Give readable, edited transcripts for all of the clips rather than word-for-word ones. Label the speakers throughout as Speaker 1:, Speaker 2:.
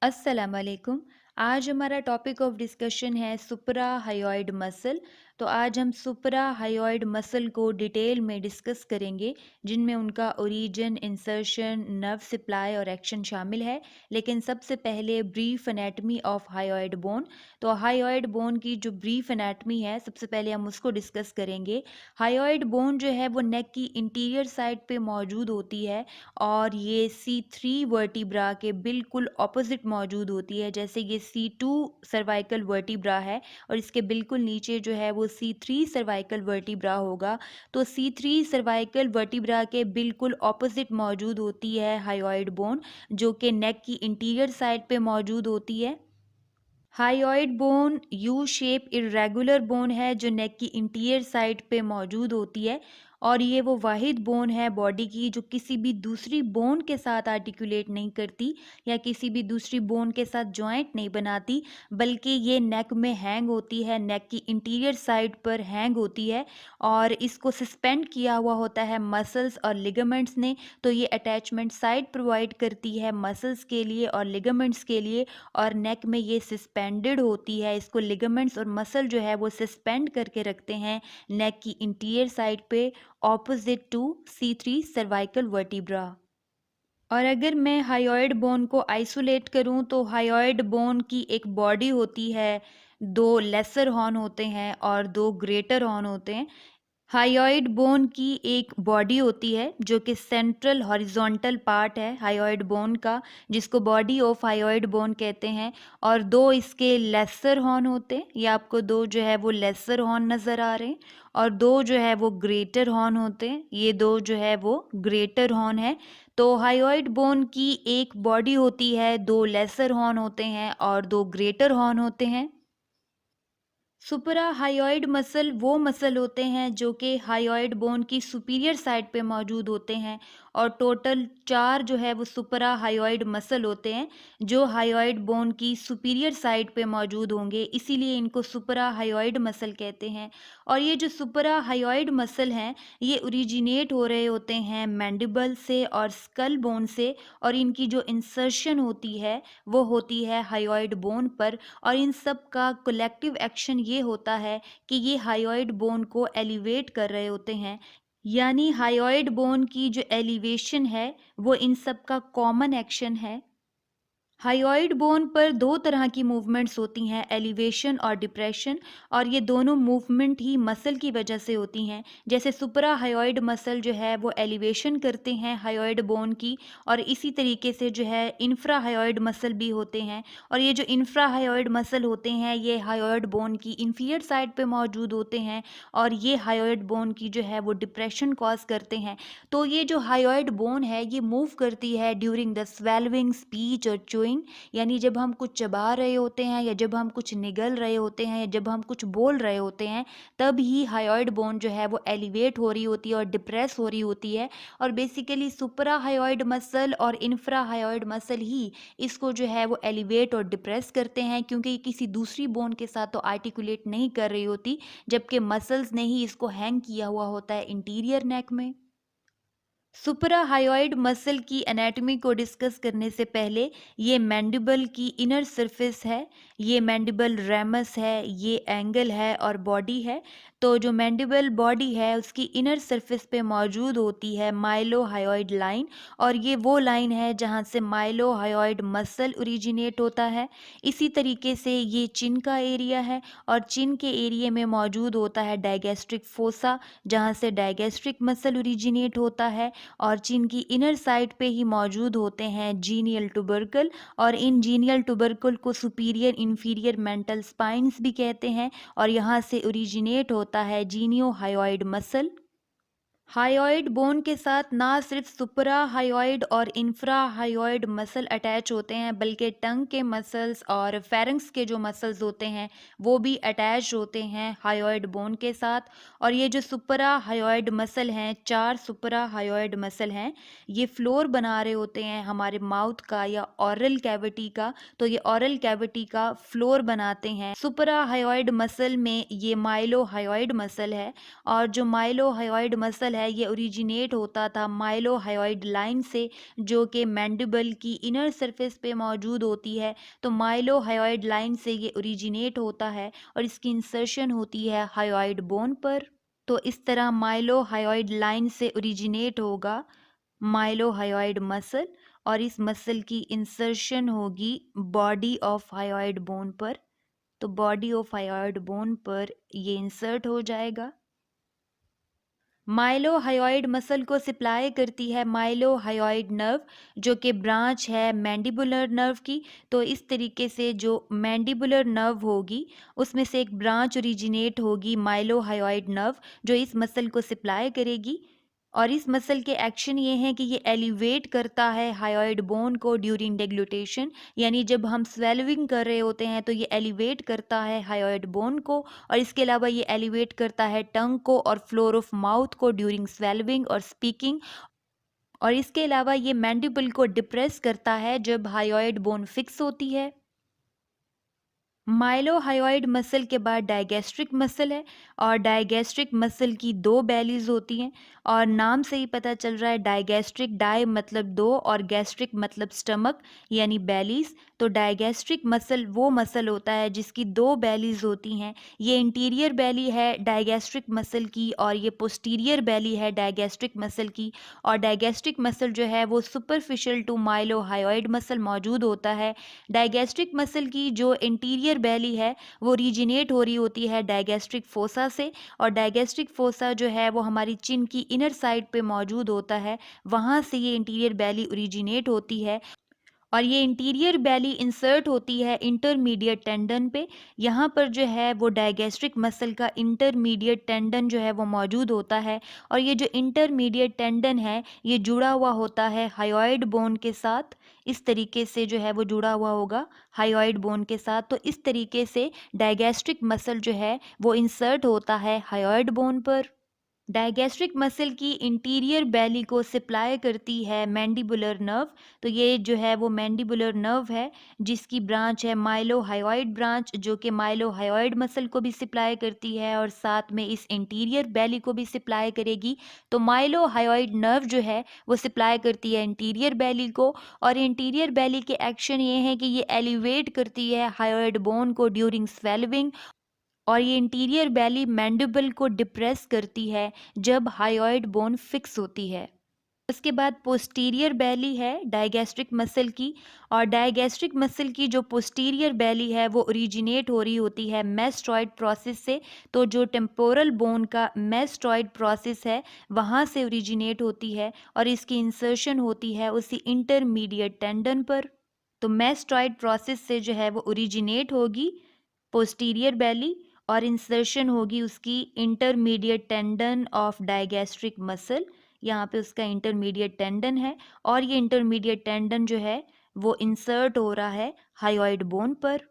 Speaker 1: अस्सलाम वालेकुम। आज हमारा टॉपिक ऑफ डिस्कशन है सुपरा हायोइड मसल। तो आज हम सुपरा हायोइड मसल को डिटेल में डिस्कस करेंगे, जिनमें उनका ओरिजिन, इंसर्शन, नर्व सप्लाई और एक्शन शामिल है। लेकिन सबसे पहले brief anatomy of hyoid bone. तो हायोइड बोन की जो ब्रीफ एनाटमी है, सबसे पहले हम उसको डिस्कस करेंगे। हायोइड बोन जो है वो नेक की इंटीरियर साइड पे मौजूद होती है और ये C3 वर्टिब्रा के बिल्कुल ऑपोजिट मौजूद होती है। जैसे ये C2 सर्वाइकल वर्टिब्रा है और इसके बिल्कुल नीचे जो है वो C3 सर्वाइकल वर्टिब्रा होगा। तो C3 सर्वाइकल वर्टिब्रा के बिल्कुल ऑपोजिट मौजूद होती है हायोइड बोन, जो कि नेक की इंटीरियर साइड पे मौजूद होती है। Hyoid bone U shape irregular bone है जो नेक की इंटीरियर साइड पे मौजूद होती है और ये वो वाहिद बोन है बॉडी की जो किसी भी दूसरी बोन के साथ आर्टिकुलेट नहीं करती या किसी भी दूसरी बोन के साथ जॉइंट नहीं बनाती, बल्कि ये नेक में हैंग होती है, नेक की इंटीरियर साइड पर हैंग होती है और इसको सस्पेंड किया हुआ होता है मसल्स और लिगामेंट्स ने। तो ये अटैचमेंट साइड प्रोवाइड करती है मसल्स के लिए और लिगामेंट्स के लिए और नेक में ये सस्पेंडेड होती है। इसको लिगामेंट्स और मसल जो है वो सस्पेंड करके रखते हैं नेक की इंटीरियर साइड पे, opposite to C3 cervical vertebra. और अगर मैं हायोइड बोन को आइसोलेट करूं तो हायोइड बोन की एक बॉडी होती है, दो लेसर हॉर्न होते हैं और दो ग्रेटर हॉर्न होते हैं। हायोइड बोन की एक बॉडी होती है जो कि सेंट्रल हॉरिजॉन्टल पार्ट है हायोइड बोन का, जिसको बॉडी ऑफ हायोइड बोन कहते हैं। और दो इसके लेसर हॉर्न होते हैं, ये आपको दो जो है वो लेसर हॉर्न नज़र आ रहे हैं और दो जो है वो ग्रेटर हॉर्न होते हैं, ये दो जो है वो ग्रेटर हॉर्न है। तो हायोइड बोन की एक बॉडी होती है, दो लेसर हॉर्न होते हैं और दो ग्रेटर हॉर्न होते हैं। सुपरा हायोइड मसल वो मसल होते हैं जो कि हायोइड बोन की सुपीरियर साइड पे मौजूद होते हैं और टोटल चार जो है वो सुपरा हायोइड मसल होते हैं जो हायोइड बोन की सुपीरियर साइड पे मौजूद होंगे, इसीलिए इनको सुपरा हायोइड मसल कहते हैं। और ये जो सुपरा हायोइड मसल हैं, ये ओरिजिनेट हो रहे होते हैं मैंडिबल से और स्कल बोन से और इनकी जो इंसर्शन होती है वो होती है हायोइड बोन पर। और इन सब का कलेक्टिव एक्शन ये होता है कि ये हायोइड बोन को एलिवेट कर रहे होते हैं। यानी हायोइड बोन की जो एलिवेशन है वो इन सब का कॉमन एक्शन है। हायोइड बोन पर दो तरह की मूवमेंट्स होती हैं, एलिवेशन और डिप्रेशन, और ये दोनों मूवमेंट ही मसल की वजह से होती हैं। जैसे सुपरा हायोइड मसल जो है वो एलिवेशन करते हैं हायोइड बोन की, और इसी तरीके से जो है इंफ्रा हायोइड मसल भी होते हैं। और ये जो इंफ्रा हायोइड मसल होते हैं ये हायोइड बोन की इंफीरियर साइड पे मौजूद होते हैं और ये हायोइड बोन की जो है वो डिप्रेशन कॉज करते हैं। तो ये जो हायोइड बोन है ये मूव करती है ड्यूरिंग द स्वेलविंग, स्पीच और च्यूइंग। यानी जब हम कुछ चबा रहे होते हैं या जब हम कुछ निगल रहे होते हैं या जब हम कुछ बोल रहे होते हैं, तब ही हायोइड बोन जो है वो एलिवेट हो रही होती है और डिप्रेस हो रही होती है। और बेसिकली सुपरा हायोइड मसल और इंफ्रा हायोइड मसल ही इसको जो है वो एलिवेट और डिप्रेस करते हैं, क्योंकि ये किसी दूसरी बोन के साथ तो आर्टिकुलेट नहीं कर रही होती, जबकि मसल्स ने ही इसको हैंग किया हुआ होता है इंटीरियर नेक में। सुपरा हायोइड मसल की एनाटॉमी को डिस्कस करने से पहले, ये मैंडिबल की इनर सरफेस है, ये मैंडिबल रेमस है, ये एंगल है और बॉडी है। तो जो मैंडिबल बॉडी है उसकी इनर सरफेस पे मौजूद होती है माइलो हायोइड लाइन, और ये वो लाइन है जहाँ से माइलो हायोइड मसल ओरिजिनेट होता है। इसी तरीके से ये चिन का एरिया है और चिन के एरिया में मौजूद होता है डायगैस्ट्रिक फोसा, जहाँ से डायगैस्ट्रिक मसल ओरिजिनेट होता है। और चिन की इनर साइड पे ही मौजूद होते हैं जीनियल टुबरकल, और इन जीनियल टुबरकल को सुपीरियर इंफीरियर मेंटल स्पाइन्स भी कहते हैं और यहाँ से ओरिजिनेट होता है जीनियो हायोइड मसल। हायोइड बोन के साथ ना सिर्फ सुपरा हायोइड और इंफ्रा हायोइड मसल अटैच होते हैं, बल्कि टंग के मसल्स और फेरेंक्स के जो मसल्स होते हैं वो भी अटैच होते हैं हायोइड बोन के साथ। और ये जो सुपरा हायोइड मसल हैं, चार सुपरा हायोइड मसल हैं, ये फ्लोर बना रहे होते हैं हमारे माउथ का या ऑरल कैविटी का। तो ये ऑरल कैविटी का फ्लोर बनाते हैं। सुपरा हायोइड मसल में ये माइलो हायोइड मसल है और जो माइलो हायोइड मसल है ये ओरिजिनेट होता था माइलोहायोइड लाइन से, जो कि मैंडिबल की इनर सरफेस पे मौजूद होती है। तो माइलोहायोइड लाइन से ये ओरिजिनेट होता है और इसकी इंसर्शन होती है हायोइड बोन पर। तो इस तरह माइलोहायोइड लाइन से ओरिजिनेट होगा माइलोहायोइड मसल और इस मसल की इंसर्शन होगी बॉडी ऑफ हायोइड बोन पर। तो बॉडी ऑफ हायोइड बोन पर ये इंसर्ट हो जाएगा। माइलोहायोइड मसल को सप्लाई करती है माइलोहायोइड नर्व, जो कि ब्रांच है मैंडिबुलर नर्व की। तो इस तरीके से जो मैंडिबुलर नर्व होगी उसमें से एक ब्रांच ओरिजिनेट होगी माइलोहायोइड नर्व, जो इस मसल को सप्लाई करेगी। और इस मसल के एक्शन ये हैं कि ये एलिवेट करता है हायोइड बोन को ड्यूरिंग डेग्लूटेशन, यानी जब हम स्वेलविंग कर रहे होते हैं तो ये एलिवेट करता है हायोइड बोन को। और इसके अलावा ये एलिवेट करता है टंग को और फ्लोर ऑफ माउथ को ड्यूरिंग स्वेलविंग और स्पीकिंग। और इसके अलावा ये मैंडिबल को डिप्रेस करता है जब हायोइड बोन फिक्स होती है। माइलोहायोइड मसल के बाद डायगैस्ट्रिक मसल है और डायगैस्ट्रिक मसल की दो बैलीज होती हैं और नाम से ही पता चल रहा है डायगैस्ट्रिक, डाई मतलब दो और गैस्ट्रिक मतलब स्टमक यानी बैलीज। तो डायगैस्ट्रिक मसल वो मसल होता है जिसकी दो बैलीज होती हैं। ये इंटीरियर बैली है डायगैस्ट्रिक मसल की और ये पोस्टीरियर बैली है डायगैस्ट्रिक मसल की। और डायगैस्ट्रिक मसल जो है वो सुपरफिशियल टू माइलोहायोइड मसल मौजूद होता है। डायगैस्ट्रिक मसल की जो इंटीरियर बैली है वो ओरिजिनेट हो रही होती है डायगैस्ट्रिक फोसा से। और डायगैस्ट्रिक फोसा जो है वो हमारी चिन की इनर साइड पे मौजूद होता है, वहाँ से ये इंटीरियर बैली ओरिजिनेट होती है। और ये इंटीरियर बैली इंसर्ट होती है इंटरमीडिएट टेंडन पे। यहाँ पर जो है वो डायगैस्ट्रिक मसल का इंटरमीडिएट टेंडन जो है वो मौजूद होता है। और ये जो इंटरमीडिएट टेंडन है ये जुड़ा हुआ होता है हायोइड बोन के साथ। इस तरीके से जो है वो जुड़ा हुआ होगा हायोइड बोन के साथ। तो इस तरीके से डायगैस्ट्रिक मसल जो है वो इंसर्ट होता है हायोइड बोन पर। डायगैस्ट्रिक मसल की इंटीरियर बैली को सप्लाई करती है मैंडिबुलर नर्व। तो ये जो है वो मैंडिबुलर नर्व है जिसकी ब्रांच है माइलोहायोइड ब्रांच, जो कि माइलोहायोइड मसल को भी सप्लाई करती है और साथ में इस इंटीरियर बैली को भी सप्लाई करेगी। तो माइलोहायोइड नर्व जो है वो सप्लाई करती है इंटीरियर बैली को। और इंटीरियर बैली के एक्शन ये हैं कि ये एलिवेट करती है हायोइड बोन को ड्यूरिंग स्वेलविंग। और ये इंटीरियर बैली मैंडिबल को डिप्रेस करती है जब हायोइड बोन फिक्स होती है। उसके बाद पोस्टीरियर बैली है डायगैस्ट्रिक मसल की। और डायगैस्ट्रिक मसल की जो पोस्टीरियर बैली है वो ओरिजिनेट हो रही होती है मेस्टॉइड प्रोसेस से। तो जो टेम्पोरल बोन का मेस्टॉइड प्रोसेस है वहाँ से ओरिजिनेट होती है और इसकी इंसर्शन होती है उसी इंटरमीडिएट टेंडन पर। तो मेस्टॉइड प्रोसेस से जो है वो ओरिजिनेट होगी पोस्टीरियर बैली और इंसर्शन होगी उसकी intermediate tendon of digastric muscle. यहाँ पे उसका इंटरमीडिएट टेंडन है और ये इंटरमीडिएट टेंडन जो है वो इंसर्ट हो रहा है हायोइड बोन पर।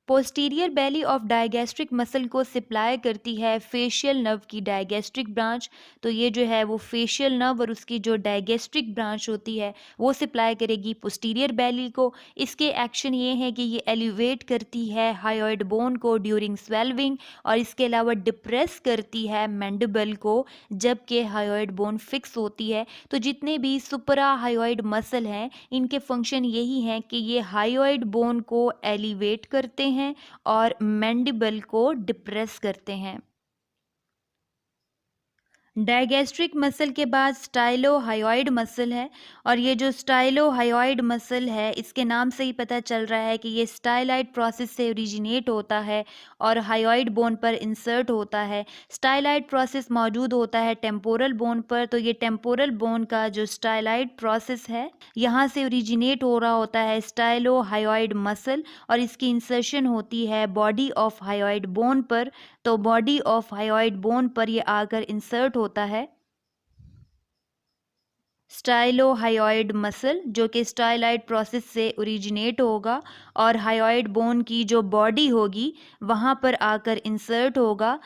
Speaker 1: Posterior belly of digastric muscle को सप्लाई करती है फेशियल नर्व की डायगैस्ट्रिक ब्रांच। तो ये जो है वो फेशियल नर्व और उसकी जो डायगैस्ट्रिक ब्रांच होती है वो सप्लाई करेगी पोस्टीरियर बैली को। इसके एक्शन ये हैं कि ये एलिवेट करती है हायोइड बोन को ड्यूरिंग स्वेलविंग और इसके अलावा डिप्रेस करती है मैंडिबल को जबकि हायोइड बोन फिक्स होती है। तो जितने भी सुपरा हायोइड मसल हैं इनके फंक्शन यही हैं कि ये हायोइड बोन को एलिवेट करते हैं और मैंडिबल को डिप्रेस करते हैं। डायगैस्ट्रिक मसल के बाद स्टाइलोहायोइड मसल है और ये जो स्टाइलोहायोइड मसल है इसके नाम से ही पता चल रहा है कि ये स्टाइलाइड प्रोसेस से ओरिजिनेट होता है और हायोइड बोन पर इंसर्ट होता है। स्टाइलाइड प्रोसेस मौजूद होता है टेम्पोरल बोन पर। तो ये टेम्पोरल बोन का जो स्टाइलाइड प्रोसेस है यहाँ से ओरिजिनेट हो रहा होता है स्टाइलोहायोइड मसल और इसकी इंसर्शन होती है बॉडी ऑफ हायोइड बोन पर। तो बॉडी ऑफ हायोइड बोन पर ये आकर इंसर्ट होता है स्टाइलोहायोइड मसल, जो कि स्टाइलाइड प्रोसेस से ओरिजिनेट होगा और हायोइड बोन की जो बॉडी होगी वहाँ पर आकर इंसर्ट होगा।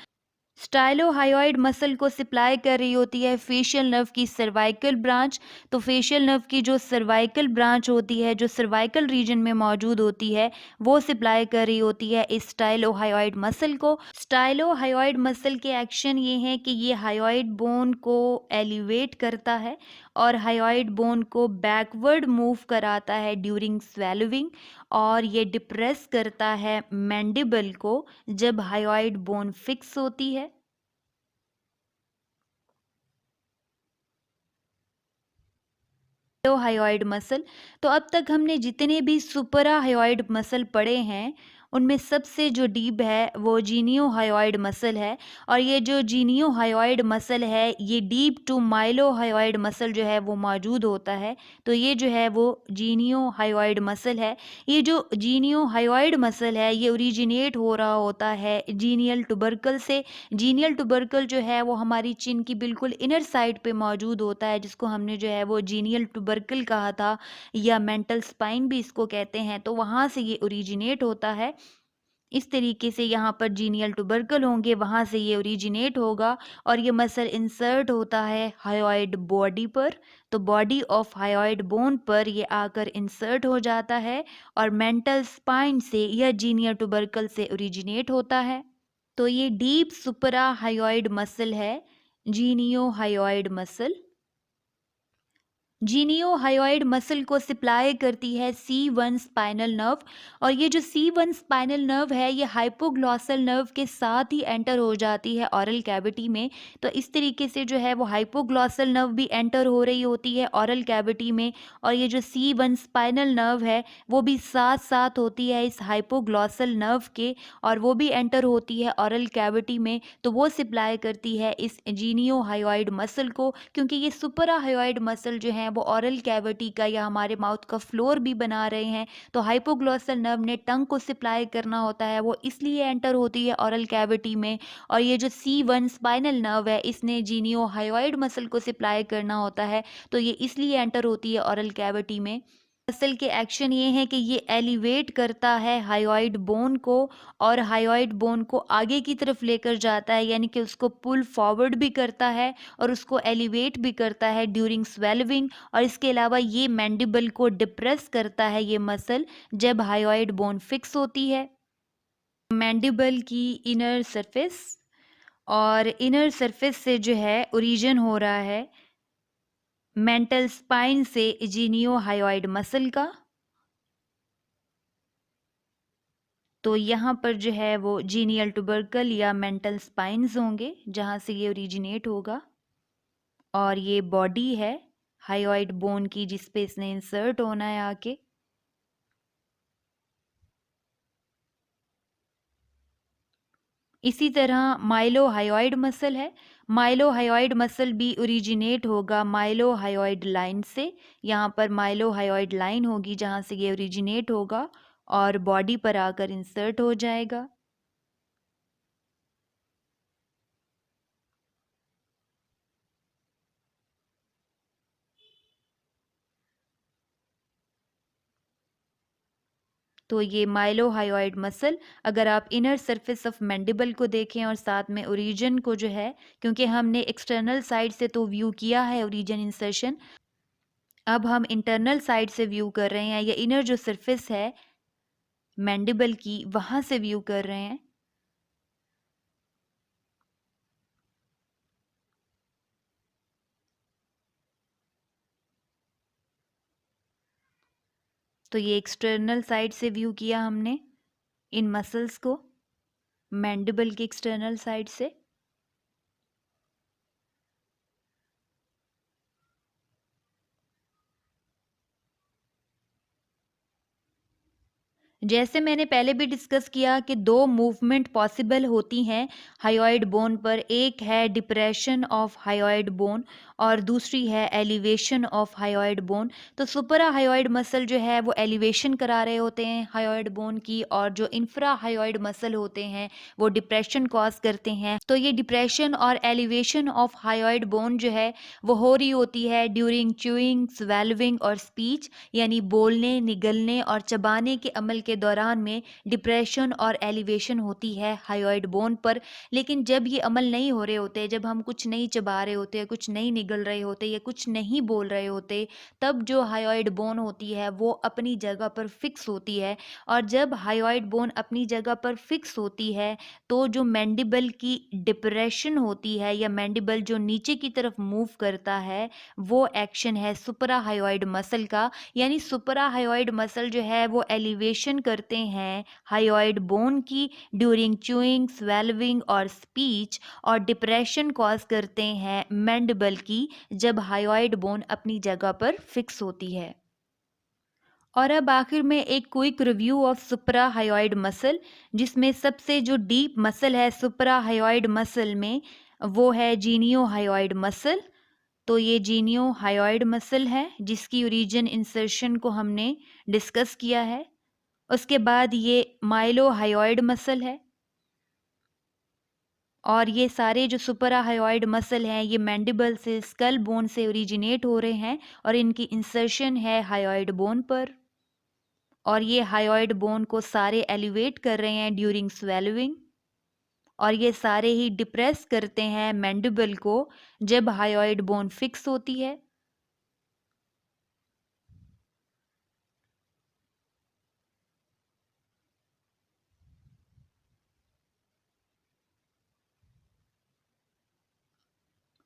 Speaker 1: स्टाइलोहायोइड मसल को सप्लाई कर रही होती है फेशियल नर्व की सर्वाइकल ब्रांच। तो फेशियल नर्व की जो सर्वाइकल ब्रांच होती है, जो सर्वाइकल रीजन में मौजूद होती है, वो सप्लाई कर रही होती है इस स्टाइलोहायोइड मसल को। स्टाइलोहायोइड मसल के एक्शन ये हैं कि ये हायोइड बोन को एलिवेट करता है और हायोइड बोन को बैकवर्ड मूव कराता है ड्यूरिंग स्वेलविंग, और ये डिप्रेस करता है मैंडिबल को जब हायोइड बोन फिक्स होती है। Hyoid muscle. तो अब तक हमने जितने भी सुपरा हायोइड मसल पढ़े हैं, उनमें सबसे जो डीप है वो जीनियो हायोइड मसल है। और ये जो जीनियो हायोइड मसल है, ये deep to mylohyoid muscle जो है वो मौजूद होता है। तो ये जो है वो जीनियो हायोइड मसल है। ये जो जीनियो हायोइड मसल है, ये ओरिजिनेट हो रहा होता है जीनियल टुबरकल से। जीनियल टुबरकल जो है वो हमारी चिन की बिल्कुल इनर साइड पे मौजूद होता है, जिसको हमने जो है वो जीनियल टुबरकल कहा था, या मेंटल स्पाइन भी इसको कहते हैं। तो वहाँ से ये ओरिजिनेट होता है। इस तरीके से यहाँ पर जीनियल टुबरकल होंगे, वहाँ से ये ओरिजिनेट होगा और ये मसल इंसर्ट होता है हायोइड बॉडी पर। तो बॉडी ऑफ हायोइड बोन पर ये आकर इंसर्ट हो जाता है और मेंटल स्पाइन से या जीनियल टुबरकल से ओरिजिनेट होता है। तो ये डीप सुपरा हायोइड मसल है, जीनियो हायोइड मसल। जीनियो हायोइड मसल को सप्लाई करती है C1 स्पाइनल नर्व, और ये जो C1 स्पाइनल नर्व है, ये हाइपोग्लॉसल नर्व के साथ ही एंटर हो जाती है ऑरल कैविटी में। तो इस तरीके से जो है वो हाइपोग्लॉसल नर्व भी एंटर हो रही होती है ऑरल कैविटी में, और ये जो C1 स्पाइनल नर्व है वो भी साथ साथ होती है इस हाइपोग्लॉसल नर्व के, और वो भी एंटर होती है ऑरल कैविटी में। तो वो सप्लाई करती है इस जीनियो हायोइड मसल को, क्योंकि ये सुपरा हायोइड मसल जो है वो ऑरल कैविटी का या हमारे माउथ का फ्लोर भी बना रहे हैं। तो हाइपोग्लॉसल नर्व ने टंग को सप्लाई करना होता है, वो इसलिए एंटर होती है ऑरल कैविटी में। और ये जो C1 स्पाइनल नर्व है, इसने जीनियो हायोइड मसल को सप्लाई करना होता है, तो ये इसलिए एंटर होती है ऑरल कैविटी में। मसल के एक्शन ये हैं कि ये एलिवेट करता है हायोइड बोन को, और हायोइड बोन को आगे की तरफ लेकर जाता है, यानी कि उसको पुल फॉरवर्ड भी करता है और उसको एलिवेट भी करता है ड्यूरिंग स्वेलविंग। और इसके अलावा ये मैंडिबल को डिप्रेस करता है ये मसल जब हायोइड बोन फिक्स होती है। मैंडिबल की इनर सरफेस, और इनर सरफेस से जो है ओरिजिन हो रहा है मेंटल स्पाइन से जीनियो हायोइड मसल का। तो यहाँ पर जो है वो जीनियल टुबरकल या मेंटल स्पाइन्स होंगे जहाँ से ये ओरिजिनेट होगा, और ये बॉडी है हायोइड बोन की जिस पे इसने इंसर्ट होना है आके। इसी तरह माइलोहायोइड मसल है। माइलोहायोइड मसल भी ओरिजिनेट होगा माइलोहायोइड लाइन से। यहाँ पर माइलोहायोइड लाइन होगी जहाँ से ये ओरिजिनेट होगा और बॉडी पर आकर इंसर्ट हो जाएगा। तो ये माइलोहायोइड मसल, अगर आप इनर सरफेस ऑफ मैंडिबल को देखें और साथ में ओरिजिन को जो है, क्योंकि हमने एक्सटर्नल साइड से तो व्यू किया है ओरिजिन इंसर्शन, अब हम इंटरनल साइड से व्यू कर रहे हैं, या इनर जो सरफेस है मैंडिबल की वहाँ से व्यू कर रहे हैं। तो ये एक्सटर्नल साइड से व्यू किया हमने इन मसल्स को मैंडिबल की एक्सटर्नल साइड से। जैसे मैंने पहले भी डिस्कस किया कि दो मूवमेंट पॉसिबल होती हैं हायोइड बोन पर, एक है डिप्रेशन ऑफ हायोइड बोन और दूसरी है एलिवेशन ऑफ हायोइड बोन। तो सुपरा हायोइड मसल जो है वो एलिवेशन करा रहे होते हैं हायोइड बोन की, और जो इंफ्रा हायोइड मसल होते हैं वो डिप्रेशन कॉज करते हैं। तो ये डिप्रेशन और एलिवेशन ऑफ हायोइड बोन जो है वो हो रही होती है ड्यूरिंग च्यूइंग, स्वेलविंग और स्पीच, यानी बोलने, निगलने और चबाने के अमल के के दौरान में डिप्रेशन और एलिवेशन होती है हाइयोइड बोन पर। लेकिन जब ये अमल नहीं हो रहे होते, जब हम कुछ नहीं चबा रहे होते, कुछ नहीं निगल रहे होते या कुछ नहीं बोल रहे होते, तब जो हाइयोइड बोन होती है वो अपनी जगह पर फिक्स होती है। और जब हाइयोइड बोन अपनी जगह पर फिक्स होती है तो जो मैंडिबल की डिप्रेशन होती है या मैंडिबल जो नीचे की तरफ मूव करता है, वो एक्शन है सुपरा हाइयोइड मसल का। यानी सुपरा हाइयोइड मसल जो है वो एलिवेशन करते हैं हाइयोइड बोन की ड्यूरिंग च्यूइंग, स्वेलविंग और स्पीच, और डिप्रेशन कॉज करते हैं मैंडिबल की जब हाइयोइड बोन अपनी जगह पर फिक्स होती है। और अब आखिर में एक क्विक रिव्यू ऑफ सुपरा हाइयोइड मसल, जिसमें सबसे जो डीप मसल है सुपरा हाइयोइड मसल में वो है जीनियो हाइयोइड मसल। तो ये जीनियो हाइयोइड मसल है जिसकी ओरिजिन इंसर्शन को हमने डिस्कस किया है। उसके बाद ये माइलो हाइयोइड मसल है, और ये सारे जो सुपरा हाइयोइड मसल हैं ये मैंडिबल से स्कल बोन से ओरिजिनेट हो रहे हैं और इनकी इंसर्शन है हाइयोइड बोन पर। और ये हाइयोइड बोन को सारे एलिवेट कर रहे हैं ड्यूरिंग स्वेलविंग, और ये सारे ही डिप्रेस करते हैं मैंडिबल को जब हाइयोइड बोन फिक्स होती है।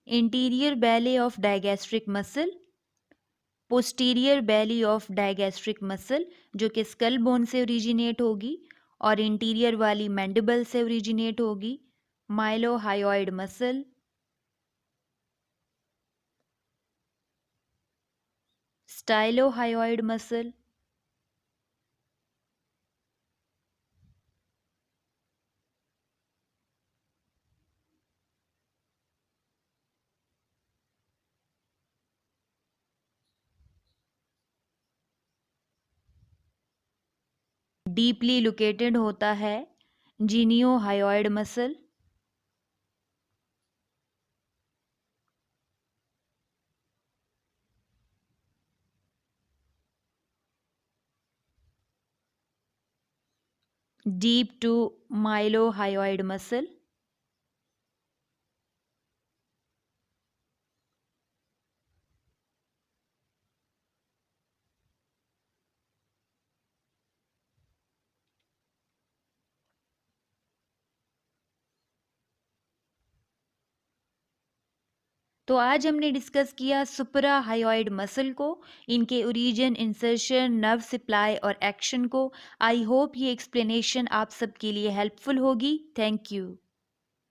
Speaker 1: Interior belly of digastric muscle, posterior belly of digastric muscle जो कि स्कल बोन से ओरिजिनेट होगी, और इंटीरियर वाली मैंडिबल से ओरिजिनेट होगी। Mylohyoid muscle, stylohyoid muscle, deeply located होता है geniohyoid muscle. Deep to mylohyoid muscle. तो आज हमने डिस्कस किया सुपरा हाइयोइड मसल को, इनके ओरिजिन, इंसर्शन, नर्व सप्लाई और एक्शन को। आई होप ये एक्सप्लेनेशन आप सबके लिए हेल्पफुल होगी। Thank you.